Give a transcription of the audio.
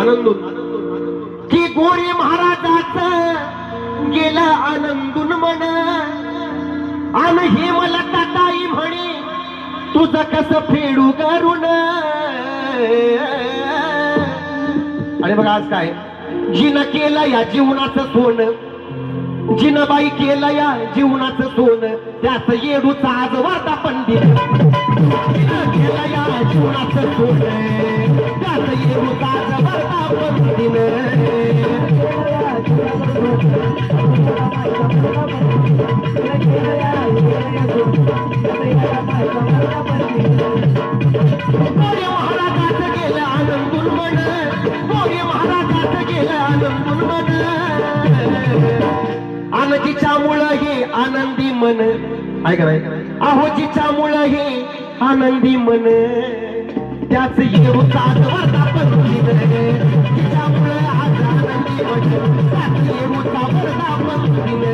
आनंदून की गोरे महाराजाचं गेलं आनंदून मन आन हे मला ताताई म्हणे तुझं कसं फेडू करून. आणि बघा आज काय जिनं केलं या जीवनाचं सोनं, जिनं बाई केलं या जीवनाचं सोनं त्याच येडूचा आज वार्ता पंडित. जिनं केलं या जीवनाचं सोनं त्याच येडूचा आज वार्ता पंडित. गोरे महाराजाचं गेलं आनंदून मन, गोरे महाराजाचं गेलं आनंदून मन. आनंदीच्या मुळे हे आनंदी मन ऐका अहो जिच्या मुळे हे आनंदी मन त्याच येऊचा वार्ता पंडित. तिच्यामुळे आज आनंदी मन त्याच येऊचा वार्ता पंडित.